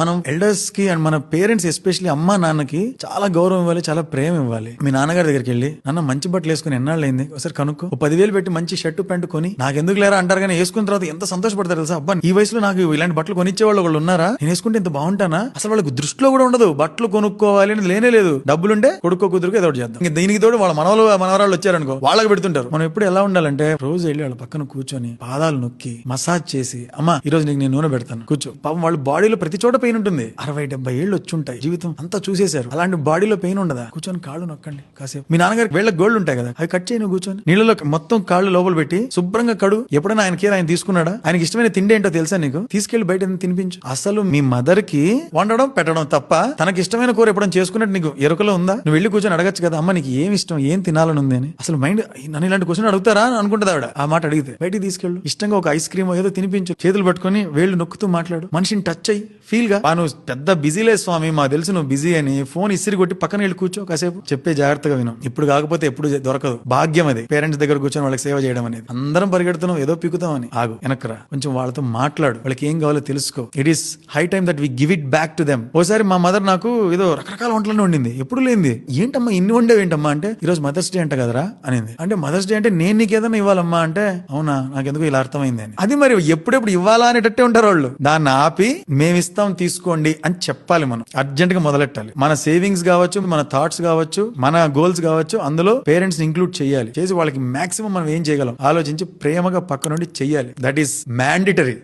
మనం ఎల్డర్స్ కి అండ్ మన పేరెంట్స్ ఎస్పెషల్లీ అమ్మా నాన్నకి చాలా గౌరవం ఇవ్వాలి, చాలా ప్రేమ ఇవ్వాలి. మీ నాన్నగారి దగ్గరికి వెళ్ళి నాన్న మంచి బట్టలు వేసుకుని ఎన్నాళ్ళు అయింది ఒకసారి కనుక్కో, 10,000 పెట్టి మంచి షర్టు ప్యాంటు కొని నాకెందుకు లేరా అంటారు, కానీ వేసుకున్న తర్వాత ఎంత సంతోషపడతారు తెలుసా. అబ్బా ఈ వయసులో నాకు ఇలాంటి బట్టలు కొనిచ్చే వాళ్ళు ఉన్నారా, నేను వేసుకుంటే ఎంత బాగుంటానా. అసలు వాళ్ళకి దృష్టిలో కూడా ఉండదు బట్టలు కొనుక్కోవాలి అనేది లేనే లేదు. డబ్బులుంటే కొడుకో కుదురుకో ఏదో చేద్దాం. ఇంకా దీనికి తోడు వాళ్ళ మనవరాళ్ళు వచ్చారనుకో వాళ్ళకి పెడుతుంటారు. మనం ఎప్పుడు ఎలా ఉండాలంటే రోజు వెళ్ళి వాళ్ళ పక్కన కూర్చొని పాదాలు నొక్కి మసాజ్ చేసి, అమ్మా ఈ రోజు నీకు నేను నూనె పెడతాను కూర్చో. పాపం వాళ్ళ బాడీలో ప్రతి చోట పెయిన్ ఉంటుంది. 60-70 ఏళ్ళు వచ్చుంటాయి, జీవితం అంతా చూసేశారు. అలాంటి బాడీలో పెయిన్ ఉండదా, కూర్చొని కాళ్ళు నొక్కండి కాసేపు. మీ నాన్నగారికి వేళ్ళ గోల్డ్ ఉంటాయి కదా, అవి కట్ చేయను కూర్చొని నీళ్ళలో మొత్తం కాళ్ళు లోపల పెట్టి శుభ్రంగా కడు. ఎప్పుడైనా ఆయన కేర్ ఆయన తీసుకున్నాడా? ఆయనకి ఇష్టమైన తిండి ఏంటో తెలుసా నీకు? తీసుకెళ్లి బయట తినిపించు. అసలు మీ మదర్ కి వండడం పెట్టడం తప్ప తనకి ఇష్టమైన కూర ఎప్పుడైనా చేసుకున్నట్టు నీకు ఎరుకలో ఉందా? నువ్వు వెళ్ళి కూర్చొని అడగచ్చు కదా, అమ్మ నీకు ఏం ఇష్టం, ఏం తినాలని ఉంది అని. అసలు మైండ్ నన్ను ఇలాంటి క్వశ్చన్ అడుగుతారా అని అనుకుంటుంది ఆవిడ. ఆ మాట అడిగితే బయటికి తీసుకెళ్ళు, ఇష్టంగా ఒక ఐస్ క్రీమ్ ఏదో తినిపించు, చేతులు పట్టుకుని వేళ్ళు నొక్కుతూ మాట్లాడు, మనిషిని టచ్ అయ్యి ఫీల్ గా. నువ్వు పెద్ద బిజీలే స్వామి, మాకు తెలుసు నువ్వు బిజీ అని. ఫోన్ ఇసిరి కొట్టి పక్కన వెళ్ళి కూర్చో కాసేపు, చెప్పే జాగ్రత్తగా విను. ఇప్పుడు కాకపోతే ఎప్పుడు దొరకదు. భాగ్యం అది పేరెంట్స్ దగ్గర కూర్చొని వాళ్ళకి సేవ చేయడం అనేది. అందరం పరిగెడుతున్నాం ఏదో పీకుతాం అని. ఆగు, వెనక్రా, కొంచెం వాళ్ళతో మాట్లాడు, వాళ్ళకి ఏం కావాలో తెలుసుకో. It is high time that we give it back to them. ఓసారి మా మదర్ నాకు ఏదో రకరకాల వంటలను వండింది, ఎప్పుడు లేనిది. ఏంటమ్మా ఇన్ని వండేవి ఏంటమ్మా అంటే, ఈ రోజు మదర్స్ డే అంట కదరా అనింది. అంటే మదర్స్ డే అంటే నేను నీకు ఏదైనా ఇవ్వాలమ్మా అంటే, అవునా నాకెందుకు ఇలా అర్థమైంది అని. అది మరి ఎప్పుడెప్పుడు ఇవ్వాలా అనేటట్టే ఉంటారు వాళ్ళు. దాన్ని ఆపి మేమిస్తాం తీసుకోండి అని చెప్పాలి. మనం అర్జెంట్ గా మొదలెట్టాలి. మన సేవింగ్స్ కావచ్చు, మన థాట్స్ కావచ్చు, మన గోల్స్ కావచ్చు, అందులో పేరెంట్స్ ఇంక్లూడ్ చేయాలి. చేసి వాళ్ళకి మాక్సిమం మనం ఏం చేయగలం ఆలోచించి ప్రేమగా పక్క నుండి చెయ్యాలి. That is mandatory.